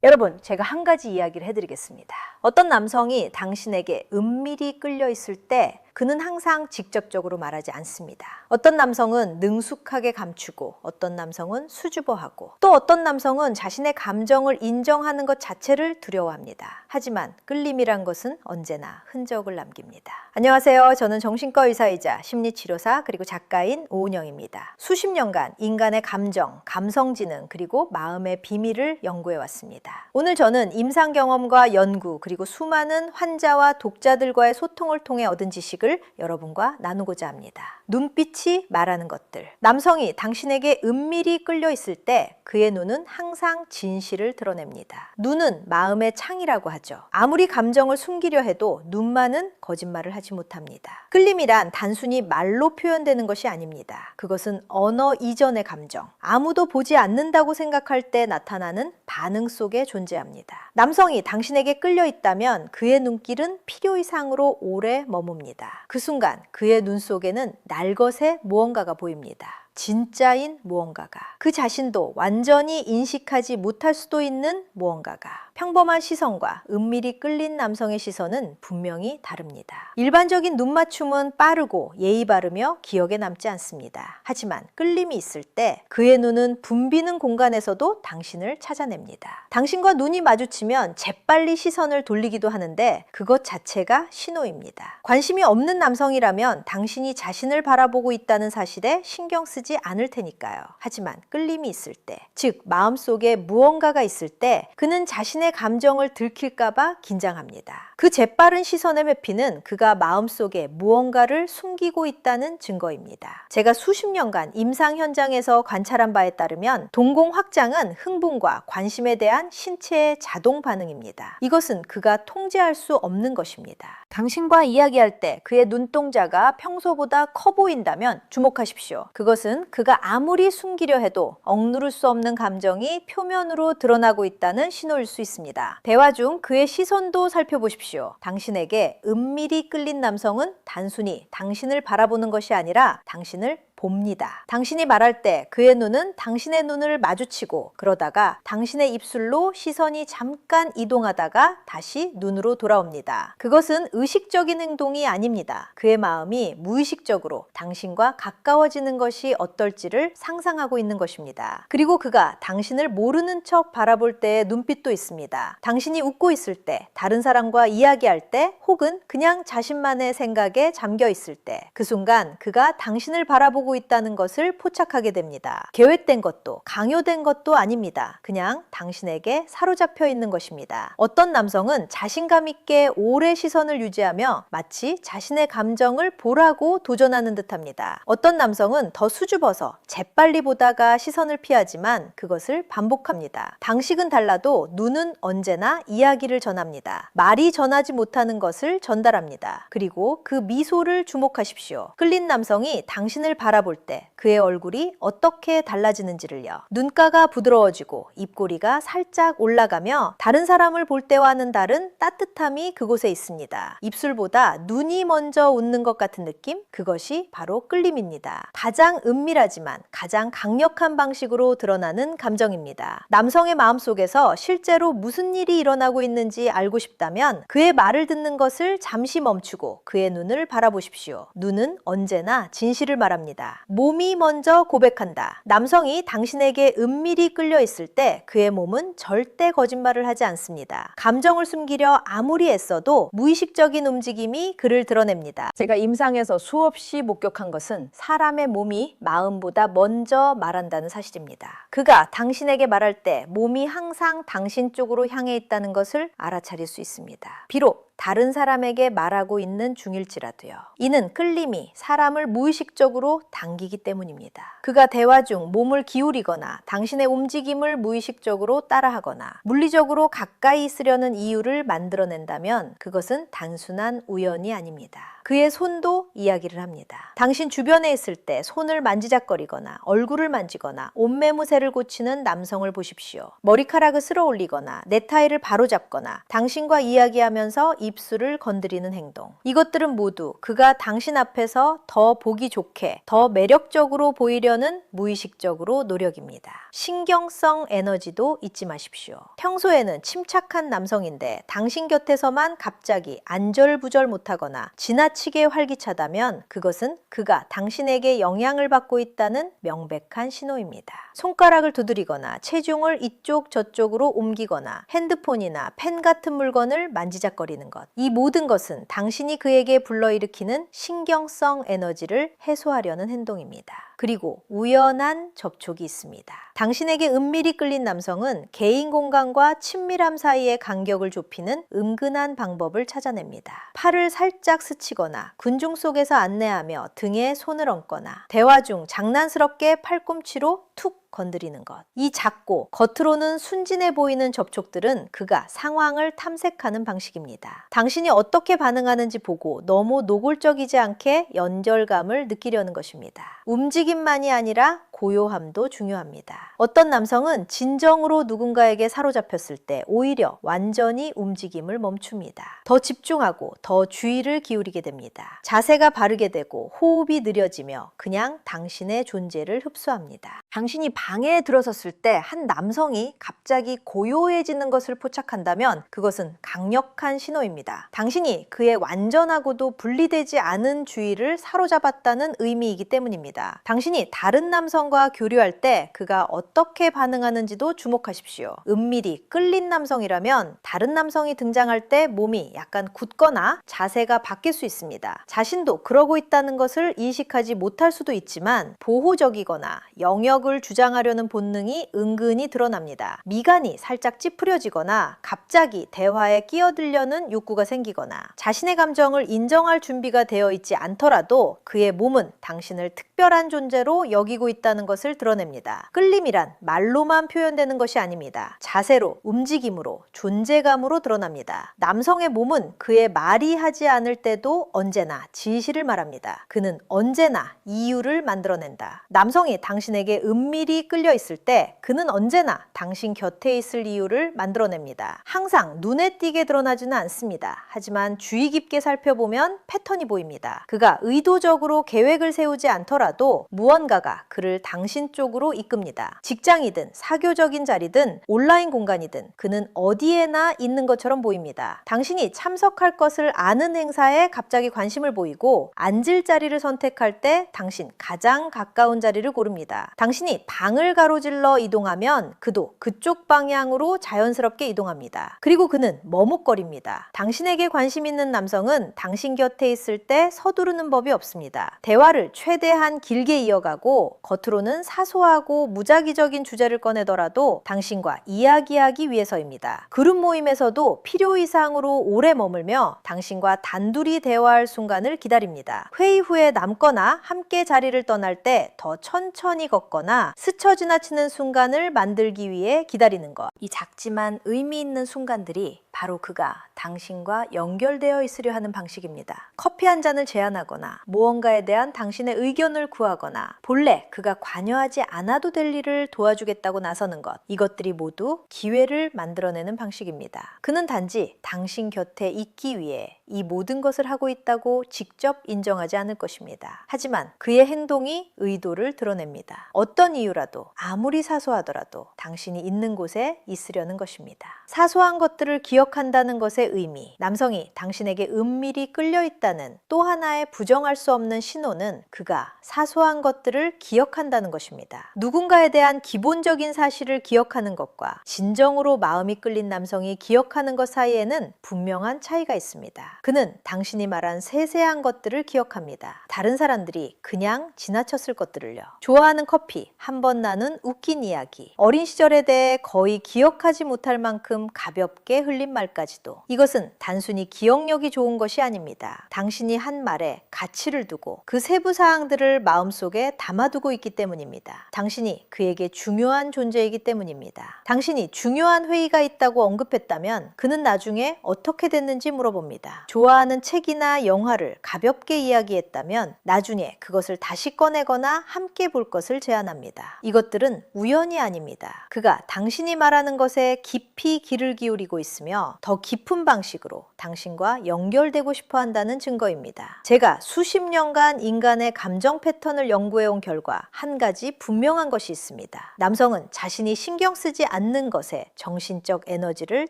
여러분, 제가 한 가지 이야기를 해드리겠습니다. 어떤 남성이 당신에게 은밀히 끌려 있을 때 그는 항상 직접적으로 말하지 않습니다. 어떤 남성은 능숙하게 감추고 어떤 남성은 수줍어하고 또 어떤 남성은 자신의 감정을 인정하는 것 자체를 두려워합니다. 하지만 끌림이란 것은 언제나 흔적을 남깁니다. 안녕하세요. 저는 정신과 의사이자 심리치료사 그리고 작가인 오은영입니다. 수십 년간 인간의 감정, 감성지능 그리고 마음의 비밀을 연구해 왔습니다. 오늘 저는 임상 경험과 연구 그리고 수많은 환자와 독자들과의 소통을 통해 얻은 지식을 여러분과 나누고자 합니다. 눈빛이 말하는 것들. 남성이 당신에게 은밀히 끌려 있을 때 그의 눈은 항상 진실을 드러냅니다. 눈은 마음의 창이라고 하죠. 아무리 감정을 숨기려 해도 눈만은 거짓말을 하지 못합니다. 끌림이란 단순히 말로 표현되는 것이 아닙니다. 그것은 언어 이전의 감정, 아무도 보지 않는다고 생각할 때 나타나는 반응 속에 존재합니다. 남성이 당신에게 끌려 있다면 그의 눈길은 필요 이상으로 오래 머뭅니다. 그 순간 그의 눈 속에는 날것의 무언가가 보입니다. 진짜인 무언가가, 그 자신도 완전히 인식하지 못할 수도 있는 무언가가. 평범한 시선과 은밀히 끌린 남성의 시선은 분명히 다릅니다. 일반적인 눈맞춤은 빠르고 예의 바르며 기억에 남지 않습니다. 하지만 끌림이 있을 때 그의 눈은 붐비는 공간에서도 당신을 찾아냅니다. 당신과 눈이 마주치면 재빨리 시선을 돌리기도 하는데 그것 자체가 신호입니다. 관심이 없는 남성이라면 당신이 자신을 바라보고 있다는 사실에 신경 쓰지 않을 테니까요. 하지만 끌림이 있을 때, 즉 마음속에 무언가가 있을 때 그는 자신의 감정을 들킬까봐 긴장합니다. 그 재빠른 시선의 회피는 그가 마음속에 무언가를 숨기고 있다는 증거입니다. 제가 수십 년간 임상 현장에서 관찰한 바에 따르면 동공 확장은 흥분과 관심에 대한 신체의 자동 반응입니다. 이것은 그가 통제할 수 없는 것입니다. 당신과 이야기할 때 그의 눈동자가 평소보다 커 보인다면 주목하십시오. 그것은 그가 아무리 숨기려 해도 억누를 수 없는 감정이 표면으로 드러나고 있다는 신호일 수 있습니다. 대화 중 그의 시선도 살펴보십시오. 당신에게 은밀히 끌린 남성은 단순히 당신을 바라보는 것이 아니라 당신을 봅니다. 당신이 말할 때 그의 눈은 당신의 눈을 마주치고 그러다가 당신의 입술로 시선이 잠깐 이동하다가 다시 눈으로 돌아옵니다. 그것은 의식적인 행동이 아닙니다. 그의 마음이 무의식적으로 당신과 가까워지는 것이 어떨지를 상상하고 있는 것입니다. 그리고 그가 당신을 모르는 척 바라볼 때의 눈빛도 있습니다. 당신이 웃고 있을 때, 다른 사람과 이야기할 때, 혹은 그냥 자신만의 생각에 잠겨 있을 때, 그 순간 그가 당신을 바라보고 있다는 것을 포착하게 됩니다. 계획된 것도 강요된 것도 아닙니다. 그냥 당신에게 사로잡혀 있는 것입니다. 어떤 남성은 자신감 있게 오래 시선을 유지하며 마치 자신의 감정을 보라고 도전하는 듯합니다. 어떤 남성은 더 수줍어서 재빨리 보다가 시선을 피하지만 그것을 반복합니다. 방식은 달라도 눈은 언제나 이야기를 전합니다. 말이 전하지 못하는 것을 전달합니다. 그리고 그 미소를 주목하십시오. 끌린 남성이 당신을 바라볼 때 그의 얼굴이 어떻게 달라지는지를요. 눈가가 부드러워지고 입꼬리가 살짝 올라가며 다른 사람을 볼 때와는 다른 따뜻함이 그곳에 있습니다. 입술보다 눈이 먼저 웃는 것 같은 느낌? 그것이 바로 끌림입니다. 가장 은밀하지만 가장 강력한 방식으로 드러나는 감정입니다. 남성의 마음속에서 실제로 무슨 일이 일어나고 있는지 알고 싶다면 그의 말을 듣는 것을 잠시 멈추고 그의 눈을 바라보십시오. 눈은 언제나 진실을 말합니다. 몸이 먼저 고백한다. 남성이 당신에게 은밀히 끌려 있을 때 그의 몸은 절대 거짓말을 하지 않습니다. 감정을 숨기려 아무리 애써도 무의식적인 움직임이 그를 드러냅니다. 제가 임상에서 수없이 목격한 것은 사람의 몸이 마음보다 먼저 말한다는 사실입니다. 그가 당신에게 말할 때 몸이 항상 당신 쪽으로 향해 있다는 것을 알아차릴 수 있습니다. 비록 다른 사람에게 말하고 있는 중일지라도요. 이는 끌림이 사람을 무의식적으로 당기기 때문입니다. 그가 대화 중 몸을 기울이거나 당신의 움직임을 무의식적으로 따라하거나 물리적으로 가까이 있으려는 이유를 만들어낸다면 그것은 단순한 우연이 아닙니다. 그의 손도 이야기를 합니다. 당신 주변에 있을 때 손을 만지작거리거나 얼굴을 만지거나 옷매무새를 고치는 남성을 보십시오. 머리카락을 쓸어 올리거나 넥타이를 바로잡거나 당신과 이야기하면서 입술을 건드리는 행동. 이것들은 모두 그가 당신 앞에서 더 보기 좋게, 더 매력적으로 보이려는 무의식적으로 노력입니다. 신경성 에너지도 잊지 마십시오. 평소에는 침착한 남성인데 당신 곁에서만 갑자기 안절부절 못하거나 지나치게 활기차다면 그것은 그가 당신에게 영향을 받고 있다는 명백한 신호입니다. 손가락을 두드리거나 체중을 이쪽 저쪽으로 옮기거나 핸드폰이나 펜 같은 물건을 만지작거리는 것. 이 모든 것은 당신이 그에게 불러일으키는 신경성 에너지를 해소하려는 행동입니다. 그리고 우연한 접촉이 있습니다. 당신에게 은밀히 끌린 남성은 개인 공간과 친밀함 사이의 간격을 좁히는 은근한 방법을 찾아냅니다. 팔을 살짝 스치거나 군중 속에서 안내하며 등에 손을 얹거나 대화 중 장난스럽게 팔꿈치로 툭 건드리는 것. 이 작고 겉으로는 순진해 보이는 접촉들은 그가 상황을 탐색하는 방식입니다. 당신이 어떻게 반응하는지 보고 너무 노골적이지 않게 연결감을 느끼려는 것입니다. 움직임만이 아니라 고요함도 중요합니다. 어떤 남성은 진정으로 누군가에게 사로잡혔을 때 오히려 완전히 움직임을 멈춥니다. 더 집중하고 더 주의를 기울이게 됩니다. 자세가 바르게 되고 호흡이 느려지며 그냥 당신의 존재를 흡수합니다. 당신이 방에 들어섰을 때 한 남성이 갑자기 고요해지는 것을 포착한다면 그것은 강력한 신호입니다. 당신이 그의 완전하고도 분리되지 않은 주의를 사로잡았다는 의미이기 때문입니다. 당신이 다른 남성과 교류할 때 그가 어떻게 반응하는지도 주목하십시오. 은밀히 끌린 남성이라면 다른 남성이 등장할 때 몸이 약간 굳거나 자세가 바뀔 수 있습니다. 자신도 그러고 있다는 것을 인식하지 못할 수도 있지만 보호적이거나 영역을 주장하려는 본능이 은근히 드러납니다. 미간이 살짝 찌푸려지거나 갑자기 대화에 끼어들려는 욕구가 생기거나 자신의 감정을 인정할 준비가 되어 있지 않더라도 그의 몸은 당신을 특별한 존재로 여기고 있다는 것을 드러냅니다. 끌림이란 말로만 표현되는 것이 아닙니다. 자세로, 움직임으로, 존재감으로 드러납니다. 남성의 몸은 그의 말이 하지 않을 때도 언제나 진실을 말합니다. 그는 언제나 이유를 만들어낸다. 남성이 당신에게 은밀히 끌려 있을 때 그는 언제나 당신 곁에 있을 이유를 만들어냅니다. 항상 눈에 띄게 드러나지는 않습니다. 하지만 주의 깊게 살펴보면 패턴이 보입니다. 그가 의도적으로 계획을 세우지 않더라도 무언가가 그를 당신 쪽으로 이끕니다. 직장이든 사교적인 자리든 온라인 공간이든 그는 어디에나 있는 것처럼 보입니다. 당신이 참석할 것을 아는 행사에 갑자기 관심을 보이고 앉을 자리를 선택할 때 당신 가장 가까운 자리를 고릅니다. 당신이 방을 가로질러 이동하면 그도 그쪽 방향으로 자연스럽게 이동합니다. 그리고 그는 머뭇거립니다. 당신에게 관심 있는 남성은 당신 곁에 있을 때 서두르는 법이 없습니다. 대화를 최대한 길게 이어가고 겉으로는 사소하고 무작위적인 주제를 꺼내더라도 당신과 이야기하기 위해서입니다. 그룹 모임에서도 필요 이상으로 오래 머물며 당신과 단둘이 대화할 순간을 기다립니다. 회의 후에 남거나 함께 자리를 떠날 때 더 천천히 걷거나 스쳐 지나치는 순간을 만들기 위해 기다리는 것. 이 작지만 의미 있는 순간들이 바로 그가 당신과 연결되어 있으려 하는 방식입니다. 커피 한 잔을 제안하거나 무언가에 대한 당신의 의견을 구하거나 본래 그가 관여하지 않아도 될 일을 도와주겠다고 나서는 것. 이것들이 모두 기회를 만들어내는 방식입니다. 그는 단지 당신 곁에 있기 위해 이 모든 것을 하고 있다고 직접 인정하지 않을 것입니다. 하지만 그의 행동이 의도를 드러냅니다. 어떤 이유라도 아무리 사소하더라도 당신이 있는 곳에 있으려는 것입니다. 사소한 것들을 기억한다는 것의 의미, 남성이 당신에게 은밀히 끌려 있다는 또 하나의 부정할 수 없는 신호는 그가 사소한 것들을 기억한다는 것입니다. 누군가에 대한 기본적인 사실을 기억하는 것과 진정으로 마음이 끌린 남성이 기억하는 것 사이에는 분명한 차이가 있습니다. 그는 당신이 말한 세세한 것들을 기억합니다. 다른 사람들이 그냥 지나쳤을 것들을요. 좋아하는 커피, 한 번 나눈 웃긴 이야기, 어린 시절에 대해 거의 기억하지 못할 만큼 가볍게 흘린 말까지도. 이것은 단순히 기억력이 좋은 것이 아닙니다. 당신이 한 말에 가치를 두고 그 세부 사항들을 마음속에 담아두고 있기 때문입니다. 당신이 그에게 중요한 존재이기 때문입니다. 당신이 중요한 회의가 있다고 언급했다면 그는 나중에 어떻게 됐는지 물어봅니다. 좋아하는 책이나 영화를 가볍게 이야기했다면 나중에 그것을 다시 꺼내거나 함께 볼 것을 제안합니다. 이것들은 우연이 아닙니다. 그가 당신이 말하는 것에 깊이 귀를 기울이고 있으며 것은요, 더 깊은 방식으로 당신과 연결되고 싶어 한다는 증거입니다. 제가 수십 년간 인간의 감정 패턴을 연구해온 결과 한 가지 분명한 것이 있습니다. 남성은 자신이 신경 쓰지 않는 것에 정신적 에너지를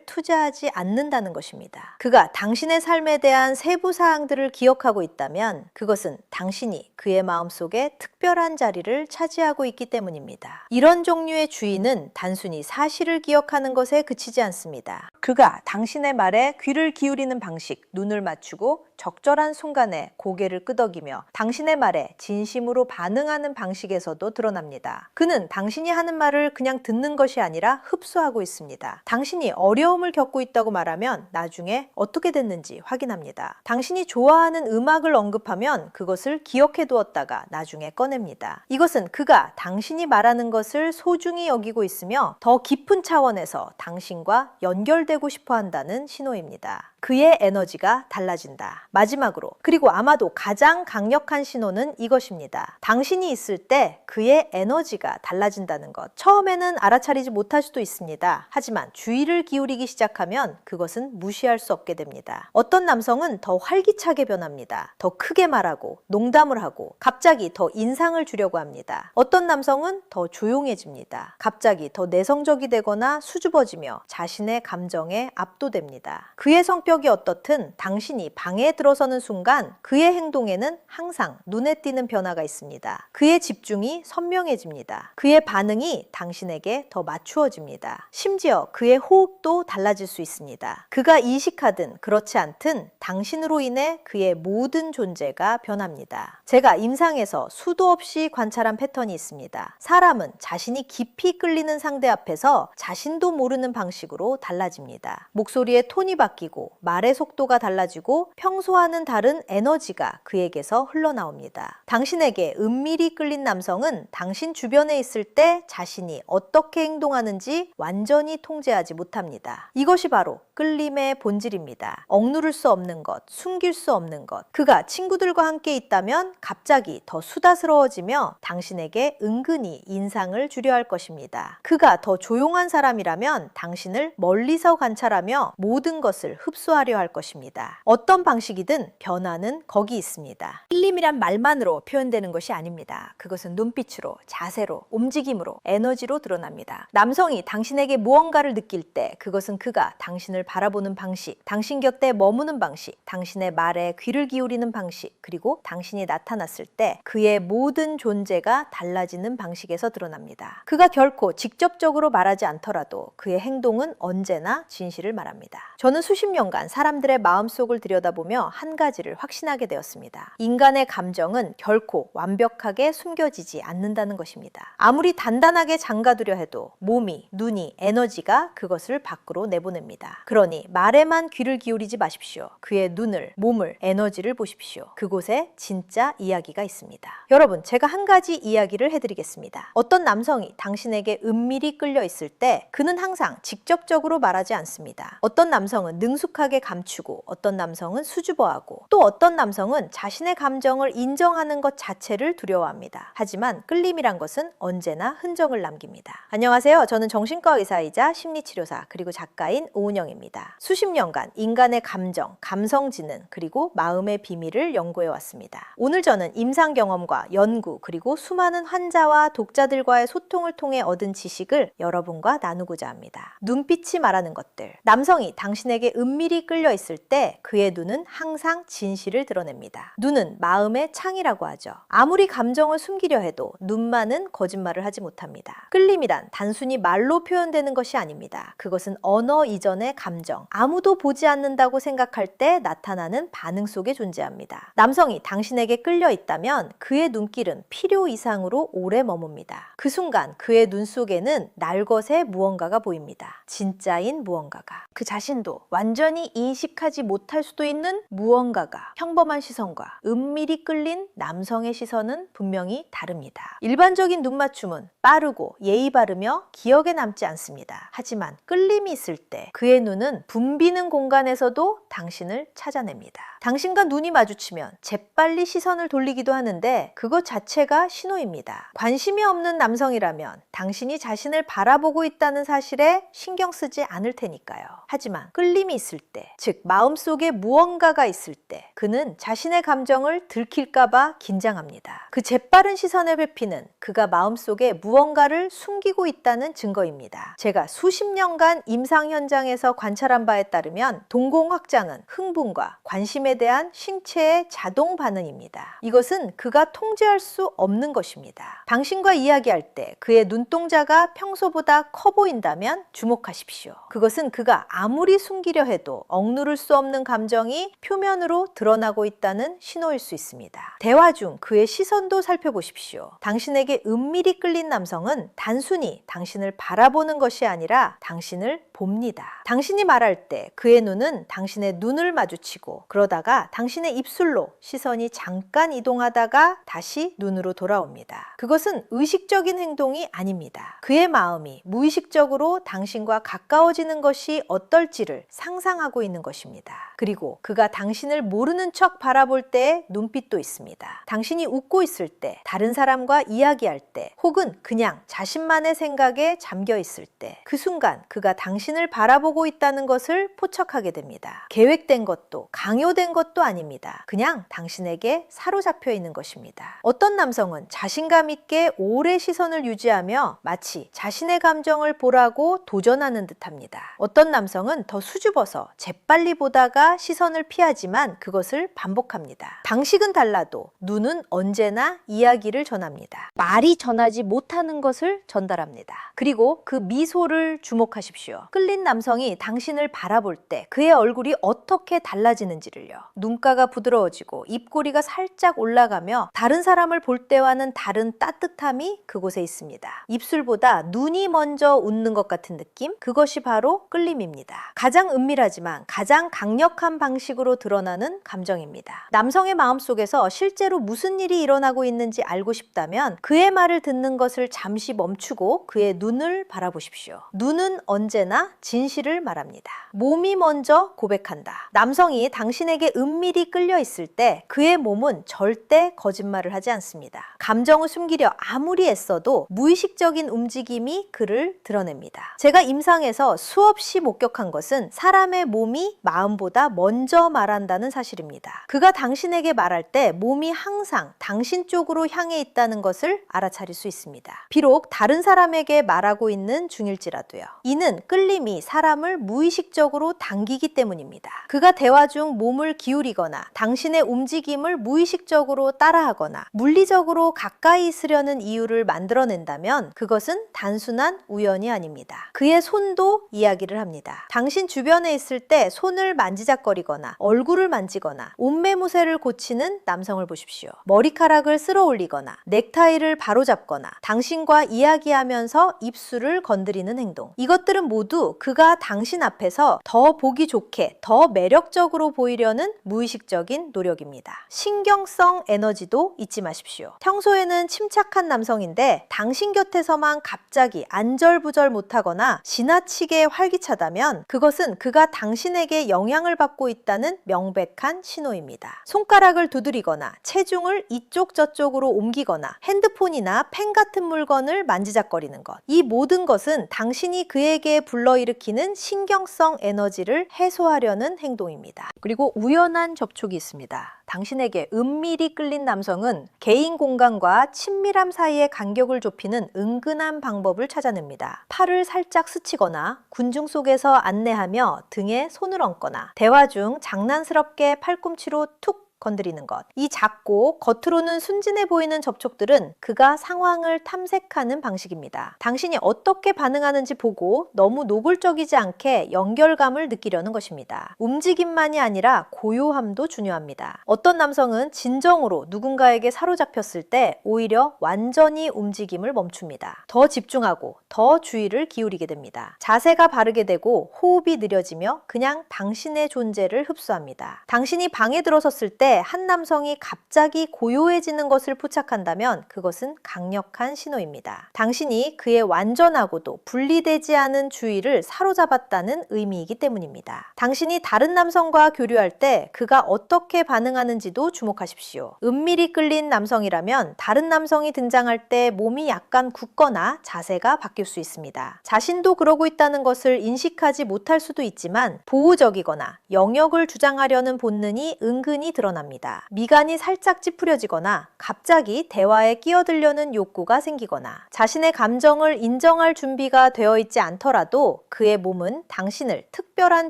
투자하지 않는다는 것입니다. 그가 당신의 삶에 대한 세부 사항들을 기억하고 있다면 그것은 당신이 그의 마음속에 특별한 자리를 차지하고 있기 때문입니다. 이런 종류의 주의는 단순히 사실을 기억하는 것에 그치지 않습니다. 그가 당신의 말에 귀를 기울이는 방식, 눈을 맞추고 적절한 순간에 고개를 끄덕이며 당신의 말에 진심으로 반응하는 방식에서도 드러납니다. 그는 당신이 하는 말을 그냥 듣는 것이 아니라 흡수하고 있습니다. 당신이 어려움을 겪고 있다고 말하면 나중에 어떻게 됐는지 확인합니다. 당신이 좋아하는 음악을 언급하면 그것을 기억해 두었다가 나중에 꺼냅니다. 이것은 그가 당신이 말하는 것을 소중히 여기고 있으며 더 깊은 차원에서 당신과 연결되고 싶어 한다는 신호입니다. 그의 에너지가 달라진다. 마지막으로, 그리고 아마도 가장 강력한 신호는 이것입니다. 당신이 있을 때 그의 에너지가 달라진다는 것. 처음에는 알아차리지 못할 수도 있습니다. 하지만 주의를 기울이기 시작하면 그것은 무시할 수 없게 됩니다. 어떤 남성은 더 활기차게 변합니다. 더 크게 말하고 농담을 하고 갑자기 더 인상을 주려고 합니다. 어떤 남성은 더 조용해집니다. 갑자기 더 내성적이 되거나 수줍어지며 자신의 감정에 압도됩니다. 그의 성격이 어떻든 당신이 방에 들어서는 순간 그의 행동에는 항상 눈에 띄는 변화가 있습니다. 그의 집중이 선명해집니다. 그의 반응이 당신에게 더 맞추어집니다. 심지어 그의 호흡도 달라질 수 있습니다. 그가 이식하든 그렇지 않든 당신으로 인해 그의 모든 존재가 변합니다. 제가 임상에서 수도 없이 관찰한 패턴이 있습니다. 사람은 자신이 깊이 끌리는 상대 앞에서 자신도 모르는 방식으로 달라집니다. 목소리의 톤이 바뀌고 말의 속도가 달라지고 평소와는 다른 에너지가 그에게서 흘러나옵니다. 당신에게 은밀히 끌린 남성은 당신 주변에 있을 때 자신이 어떻게 행동하는지 완전히 통제하지 못합니다. 이것이 바로 끌림의 본질입니다. 억누를 수 없는 것, 숨길 수 없는 것. 그가 친구들과 함께 있다면 갑자기 더 수다스러워지며 당신에게 은근히 인상을 주려 할 것입니다. 그가 더 조용한 사람이라면 당신을 멀리서 관찰하며 모든 것을 흡수하려 할 것입니다. 어떤 방식이든 변화는 거기 있습니다. 끌림이란 말만으로 표현되는 것이 아닙니다. 그것은 눈빛으로, 자세로, 움직임으로, 에너지로 드러납니다. 남성이 당신에게 무언가를 느낄 때 그것은 그가 당신을 바라보는 방식, 당신 곁에 머무는 방식, 당신의 말에 귀를 기울이는 방식, 그리고 당신이 나타났을 때 그의 모든 존재가 달라지는 방식에서 드러납니다. 그가 결코 직접적으로 말하지 않더라도 그의 행동은 언제나 진실을 말합니다. 저는 수십 년간 사람들의 마음속을 들여다보며 한 가지를 확신하게 되었습니다. 인간의 감정은 결코 완벽하게 숨겨지지 않는다는 것입니다. 아무리 단단하게 잠가두려 해도 몸이, 눈이, 에너지가 그것을 밖으로 내보냅니다. 그러니 말에만 귀를 기울이지 마십시오. 그의 눈을, 몸을, 에너지를 보십시오. 그곳에 진짜 이야기가 있습니다. 여러분, 제가 한 가지 이야기를 해드리겠습니다. 어떤 남성이 당신에게 은밀히 끌려 있을 때 그는 항상 직접적으로 말하지 않습니다. 어떤 남성은 능숙하게 감추고 어떤 남성은 수줍어하고 또 어떤 남성은 자신의 감정을 인정하는 것 자체를 두려워합니다. 하지만 끌림이란 것은 언제나 흔적을 남깁니다. 안녕하세요. 저는 정신과 의사이자 심리치료사 그리고 작가인 오은영입니다. 수십 년간 인간의 감정, 감성지능 그리고 마음의 비밀을 연구해 왔습니다. 오늘 저는 임상 경험과 연구 그리고 수많은 환자와 독자들과의 소통을 통해 얻은 지식을 여러분과 나누고자 합니다. 눈빛이 말하는 것들. 남성이 당신에게 은밀히 끌려 있을 때 그의 눈은 항상 진실을 드러냅니다. 눈은 마음의 창이라고 하죠. 아무리 감정을 숨기려 해도 눈만은 거짓말을 하지 못합니다. 끌림이란 단순히 말로 표현되는 것이 아닙니다. 그것은 언어 이전의 감정, 아무도 보지 않는다고 생각할 때 나타나는 반응 속에 존재합니다. 남성이 당신에게 끌려 있다면 그의 눈길은 필요 이상으로 오래 머뭅니다. 그 순간 그의 눈 속에는 날것의 무언가가 보입니다. 진짜인 무언가가. 그 자신도 완전히 당신이 인식하지 못할 수도 있는 무언가가 평범한 시선과 은밀히 끌린 남성의 시선은 분명히 다릅니다. 일반적인 눈맞춤은 빠르고 예의 바르며 기억에 남지 않습니다. 하지만 끌림이 있을 때 그의 눈은 붐비는 공간에서도 당신을 찾아냅니다. 당신과 눈이 마주치면 재빨리 시선을 돌리기도 하는데 그것 자체가 신호입니다. 관심이 없는 남성이라면 당신이 자신을 바라보고 있다는 사실에 신경 쓰지 않을 테니까요. 하지만 끌림이 있을 때, 즉 마음속에 무언가가 있을 때 그는 자신의 감정을 들킬까봐 긴장합니다. 그 재빠른 시선의 회피는 그가 마음속에 무언가를 숨기고 있다는 증거입니다. 제가 수십 년간 임상 현장에서 관찰한 바에 따르면 동공 확장은 흥분과 관심에 대한 신체의 자동 반응입니다. 이것은 그가 통제할 수 없는 것입니다. 당신과 이야기할 때 그의 눈동자가 평소보다 커 보인다면 주목하십시오. 그것은 그가 아무리 숨기려 해도 억누를 수 없는 감정이 표면으로 드러나고 있다는 신호일 수 있습니다. 대화 중 그의 시선도 살펴보십시오. 당신에게 은밀히 끌린 남성은 단순히 당신을 바라보는 것이 아니라 당신을 봅니다. 당신이 말할 때 그의 눈은 당신의 눈을 마주치고 그러다가 당신의 입술로 시선이 잠깐 이동하다가 다시 눈으로 돌아옵니다. 그것은 의식적인 행동이 아닙니다. 그의 마음이 무의식적으로 당신과 가까워지는 것이 어떨지를 상상하고 있는 것입니다. 그리고 그가 당신을 모르는 척 바라볼 때의 눈빛도 있습니다. 당신이 웃고 있을 때, 다른 사람과 이야기할 때, 혹은 그냥 자신만의 생각에 잠겨 있을 때, 그 순간 그가 당신을 바라보고 있다는 것을 포착하게 됩니다. 계획된 것도 강요된 것도 아닙니다. 그냥 당신에게 사로잡혀 있는 것입니다. 어떤 남성은 자신감 있게 오래 시선을 유지하며 마치 자신의 감정을 보라고 도전하는 듯합니다. 어떤 남성은 더 수줍어서 재빨리 보다가 시선을 피하지만 그것을 반복합니다. 방식은 달라도 눈은 언제나 이야기를 전합니다. 말이 전하지 못하는 것을 전달합니다. 그리고 그 미소를 주목하십시오. 끌린 남성이 당신을 바라볼 때 그의 얼굴이 어떻게 달라지는지를요. 눈가가 부드러워지고 입꼬리가 살짝 올라가며 다른 사람을 볼 때와는 다른 따뜻함이 그곳에 있습니다. 입술보다 눈이 먼저 웃는 것 같은 느낌? 그것이 바로 끌림입니다. 가장 은밀하지만 가장 강력한 방식으로 드러나는 감정입니다. 남성의 마음속에서 실제로 무슨 일이 일어나고 있는지 알고 싶다면 그의 말을 듣는 것을 잠시 멈추고 그의 눈을 바라보십시오. 눈은 언제나 진실을 말합니다. 몸이 먼저 고백한다. 남성이 당신에게 은밀히 끌려 있을 때 그의 몸은 절대 거짓말을 하지 않습니다. 감정을 숨기려 아무리 애써도 무의식적인 움직임이 그를 드러냅니다. 제가 임상에서 수없이 목격한 것은 사람의 몸이 마음보다 먼저 말한다는 사실입니다. 그가 당신에게 말할 때 몸이 항상 당신 쪽으로 향해 있다는 것을 알아차릴 수 있습니다. 비록 다른 사람에게 말하고 있는 중일지라도요. 이는 끌림이 사람을 무의식적으로 당기기 때문입니다. 그가 대화 중 몸을 기울이거나 당신의 움직임을 무의식적으로 따라하거나 물리적으로 가까이 있으려는 이유를 만들어낸다면 그것은 단순한 우연이 아닙니다. 그의 손도 이야기를 합니다. 당신 주변에 있을 때 손을 만지작거리거나 얼굴을 만지거나 옷매무새를 고치는 남성을 보십시오. 머리카락을 쓸어 올리거나 넥타이를 바로잡거나 당신과 이야기하면서 입술을 건드리는 행동. 이것들은 모두 그가 당신 앞에서 더 보기 좋게, 더 매력적으로 보이려는 무의식적인 노력입니다. 신경성 에너지도 잊지 마십시오. 평소에는 침착한 남성인데 당신 곁에서만 갑자기 안절부절 못하거나 지나치게 활기차다면 그것은 그가 당신에게 영향을 받고 있다는 명백한 신호입니다. 손가락을 두드리거나 체중을 이쪽 저쪽으로 옮기거나 핸드폰이나 펜 같은 물건을 만지작거리는 것. 이 모든 것은 당신이 그에게 불러일으키는 신경성 에너지를 해소하려는 행동입니다. 그리고 우연한 접촉이 있습니다. 당신에게 은밀히 끌린 남성은 개인 공간과 친밀함 사이의 간격을 좁히는 은근한 방법을 찾아냅니다. 팔을 살짝 스치거나 군중 속에서 안내하며 등에 손을 얹거나 대화 중 장난스럽게 팔꿈치로 툭 건드리는 것. 이 작고 겉으로는 순진해 보이는 접촉들은 그가 상황을 탐색하는 방식입니다. 당신이 어떻게 반응하는지 보고 너무 노골적이지 않게 연결감을 느끼려는 것입니다. 움직임만이 아니라 고요함도 중요합니다. 어떤 남성은 진정으로 누군가에게 사로잡혔을 때 오히려 완전히 움직임을 멈춥니다. 더 집중하고 더 주의를 기울이게 됩니다. 자세가 바르게 되고 호흡이 느려지며 그냥 당신의 존재를 흡수합니다. 당신이 방에 들어섰을 때 한 남성이 갑자기 고요해지는 것을 포착한다면 그것은 강력한 신호입니다. 당신이 그의 완전하고도 분리되지 않은 주의를 사로잡았다는 의미이기 때문입니다. 당신이 다른 남성과 교류할 때 그가 어떻게 반응하는지도 주목하십시오. 은밀히 끌린 남성이라면 다른 남성이 등장할 때 몸이 약간 굳거나 자세가 바뀔 수 있습니다. 자신도 그러고 있다는 것을 인식하지 못할 수도 있지만 보호적이거나 영역을 주장하려는 본능이 은근히 드러납니다. 미간이 살짝 찌푸려지거나 갑자기 대화에 끼어들려는 욕구가 생기거나 자신의 감정을 인정할 준비가 되어 있지 않더라도 그의 몸은 당신을 특별한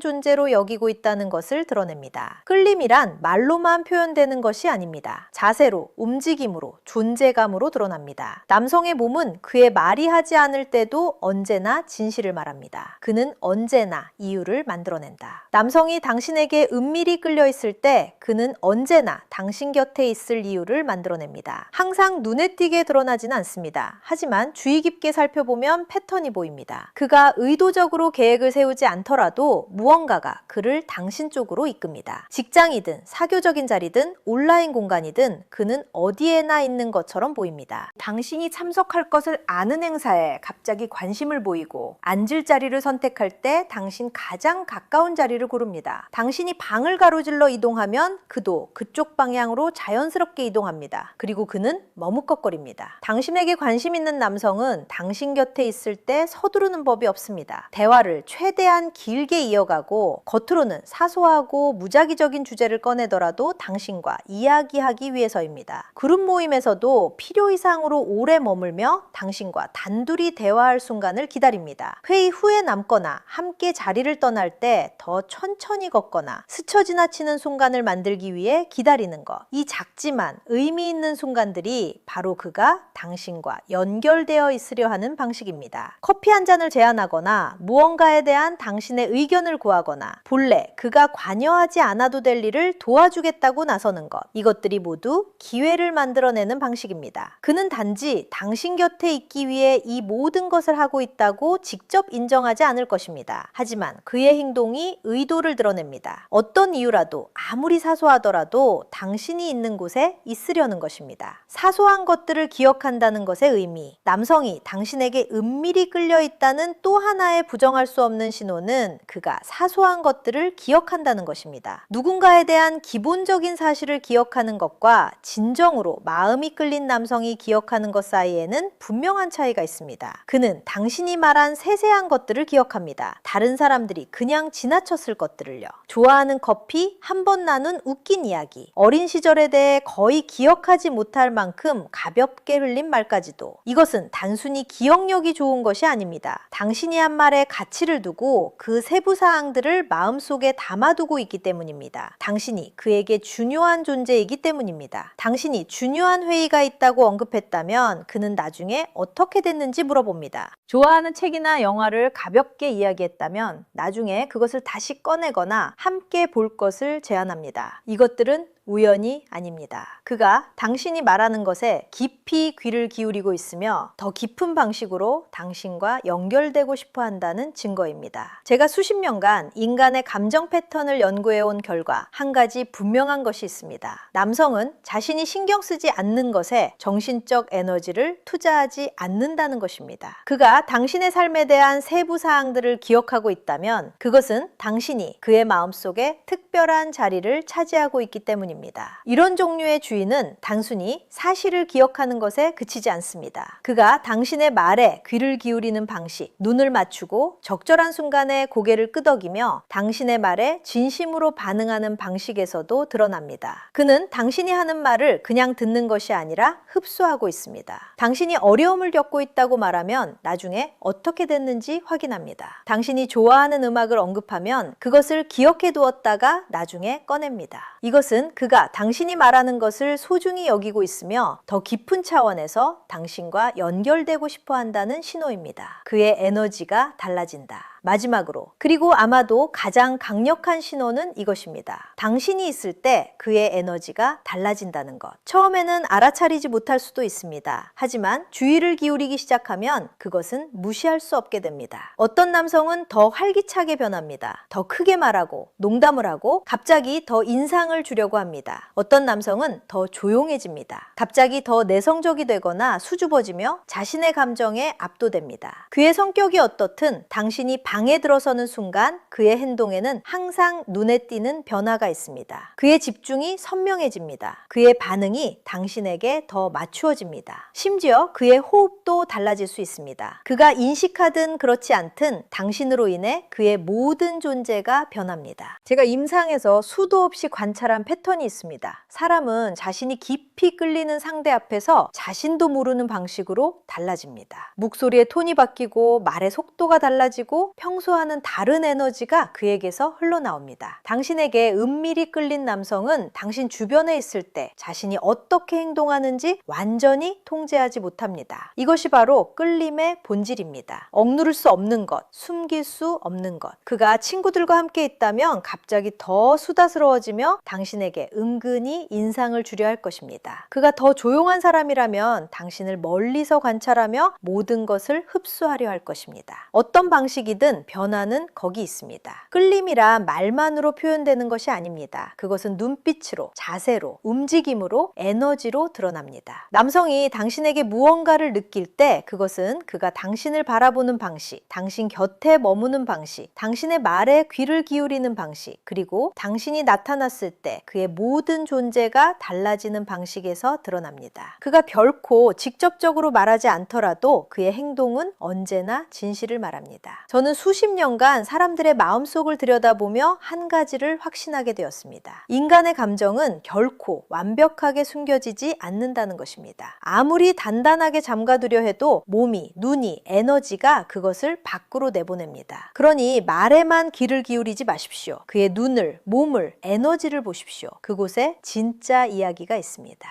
존재로 여기고 있다는 것을 드러냅니다. 끌림이란 말로만 표현되는 것이 아닙니다. 자세로, 움직임으로, 존재감으로 드러납니다. 남성의 몸은 그의 말이 하지 않을 때도 언제나 진실을 말합니다. 그는 언제나 이유를 만들어낸다. 남성이 당신에게 은밀히 끌려 있을 때 그는 언제나 당신 곁에 있을 이유를 만들어냅니다. 항상 눈에 띄게 드러나지는 않습니다. 하지만 주의 깊게 살펴보면 패턴이 보입니다. 그가 의도적으로 계획을 세우지 않더라도 무언가가 그를 당신 쪽으로 이끕니다. 직장이든 사교적인 자리든 온라인 공간이든 그는 어디에나 있는 것처럼 보입니다. 당신이 참석할 것을 아는 행사에 갑자기 관심을 보이고 앉을 자리를 선택할 때 당신 가장 가까운 자리를 고릅니다. 당신이 방을 가로질러 이동하면 그도 그쪽 방향으로 자연스럽게 이동합니다. 그리고 그는 머뭇거립니다. 당신에게 관심 있는 남성은 당신 곁에 있을 때 서두르는 법이 없습니다. 대화를 최대한 길게 이어가고 겉으로는 사소하고 무작위적인 주제를 꺼내더라도 당신과 이야기하기 위해서입니다. 그룹 모임에서도 필요 이상으로 오래 머물며 당신과 단둘이 대화할 순간을 기다립니다. 회의 후에 남거나 함께 자리를 떠날 때 더 천천히 걷거나 스쳐 지나치는 순간을 만들기 위해 기다리는 것. 이 작지만 의미 있는 순간들이 바로 그가 당신과 연결되어 있으려 하는 방식입니다. 커피 한 잔을 제안하거나 무언가에 대한 당신의 의견을 구하거나 본래 그가 관여하지 않아도 될 일을 도와주겠다고 나서는 것. 이것들이 모두 기회를 만들어내는 방식입니다. 그는 단지 당신 곁에 있기 위해 이 모든 것을 하고 있다고 직접 인정하지 않을 것입니다. 하지만 그의 행동이 의도를 드러냅니다. 어떤 이유라도 아무리 사소하더라도 당신이 있는 곳에 있으려는 것입니다. 사소한 것들을 기억한다는 것의 의미. 남성이 당신에게 은밀히 끌려 있다는 또 하나의 부정할 수 없는 신호는 그가 사소한 것들을 기억한다는 것입니다. 누군가에 대한 기본적인 사실을 기억하는 것과 진정으로 마음이 끌린 남성이 기억하는 것 사이에는 분명한 차이가 있습니다. 그는 당신이 말한 세세한 것들을 기억합니다. 다른 사람들이 그냥 지나쳤을 것들을요. 좋아하는 커피, 한 번 나눈 웃긴 이야기, 어린 시절에 대해 거의 기억하지 못할 만큼 가볍게 흘린 말까지도. 이것은 단순히 기억력이 좋은 것이 아닙니다. 당신이 한 말에 가치를 두고 그 세부 사항들을 마음속에 담아두고 있기 때문입니다. 당신이 그에게 중요한 존재이기 때문입니다. 당신이 중요한 회의가 있다고 언급했다면 그는 나중에 어떻게 됐는지 물어봅니다. 좋아하는 책이나 영화를 가볍게 이야기했다면 나중에 그것을 다시 꺼내거나 함께 볼 것을 제안합니다. 이것들은 우연이 아닙니다. 그가 당신이 말하는 것에 깊이 귀를 기울이고 있으며 더 깊은 방식으로 당신과 연결되고 싶어 한다는 증거입니다. 제가 수십 년간 인간의 감정 패턴을 연구해온 결과 한 가지 분명한 것이 있습니다. 남성은 자신이 신경 쓰지 않는 것에 정신적 에너지를 투자하지 않는다는 것입니다. 그가 당신의 삶에 대한 세부 사항들을 기억하고 있다면 그것은 당신이 그의 마음속에 특별한 자리를 차지하고 있기 때문입니다. 이런 종류의 주의는 단순히 사실을 기억하는 것에 그치지 않습니다. 그가 당신의 말에 귀를 기울이는 방식, 눈을 맞추고 적절한 순간에 고개를 끄덕이며 당신의 말에 진심으로 반응하는 방식에서도 드러납니다. 그는 당신이 하는 말을 그냥 듣는 것이 아니라 흡수하고 있습니다. 당신이 어려움을 겪고 있다고 말하면 나중에 어떻게 됐는지 확인합니다. 당신이 좋아하는 음악을 언급하면 그것을 기억해 두었다가 나중에 꺼냅니다. 이것은 그 그가 당신이 말하는 것을 소중히 여기고 있으며 더 깊은 차원에서 당신과 연결되고 싶어 한다는 신호입니다. 그의 에너지가 달라진다. 마지막으로, 그리고 아마도 가장 강력한 신호는 이것입니다. 당신이 있을 때 그의 에너지가 달라진다는 것. 처음에는 알아차리지 못할 수도 있습니다. 하지만 주의를 기울이기 시작하면 그것은 무시할 수 없게 됩니다. 어떤 남성은 더 활기차게 변합니다. 더 크게 말하고 농담을 하고 갑자기 더 인상을 주려고 합니다. 어떤 남성은 더 조용해집니다. 갑자기 더 내성적이 되거나 수줍어지며 자신의 감정에 압도됩니다. 그의 성격이 어떻든 당신이 방에 들어서는 순간 그의 행동에는 항상 눈에 띄는 변화가 있습니다. 그의 집중이 선명해집니다. 그의 반응이 당신에게 더 맞추어집니다. 심지어 그의 호흡도 달라질 수 있습니다. 그가 인식하든 그렇지 않든 당신으로 인해 그의 모든 존재가 변합니다. 제가 임상에서 수도 없이 관찰한 패턴이 있습니다. 사람은 자신이 깊이 끌리는 상대 앞에서 자신도 모르는 방식으로 달라집니다. 목소리의 톤이 바뀌고 말의 속도가 달라지고 평소와는 다른 에너지가 그에게서 흘러나옵니다. 당신에게 은밀히 끌린 남성은 당신 주변에 있을 때 자신이 어떻게 행동하는지 완전히 통제하지 못합니다. 이것이 바로 끌림의 본질입니다. 억누를 수 없는 것, 숨길 수 없는 것. 그가 친구들과 함께 있다면 갑자기 더 수다스러워지며 당신에게 은근히 인상을 주려 할 것입니다. 그가 더 조용한 사람이라면 당신을 멀리서 관찰하며 모든 것을 흡수하려 할 것입니다. 어떤 방식이든 변화는 거기 있습니다. 끌림이란 말만으로 표현되는 것이 아닙니다. 그것은 눈빛으로, 자세로, 움직임으로, 에너지로 드러납니다. 남성이 당신에게 무언가를 느낄 때 그것은 그가 당신을 바라보는 방식, 당신 곁에 머무는 방식, 당신의 말에 귀를 기울이는 방식, 그리고 당신이 나타났을 때 그의 모든 존재가 달라지는 방식에서 드러납니다. 그가 결코 직접적으로 말하지 않더라도 그의 행동은 언제나 진실을 말합니다. 저는 수십 년간 사람들의 마음속을 들여다보며 한 가지를 확신하게 되었습니다. 인간의 감정은 결코 완벽하게 숨겨지지 않는다는 것입니다. 아무리 단단하게 잠가두려 해도 몸이, 눈이, 에너지가 그것을 밖으로 내보냅니다. 그러니 말에만 귀를 기울이지 마십시오. 그의 눈을, 몸을, 에너지를 보십시오. 그곳에 진짜 이야기가 있습니다.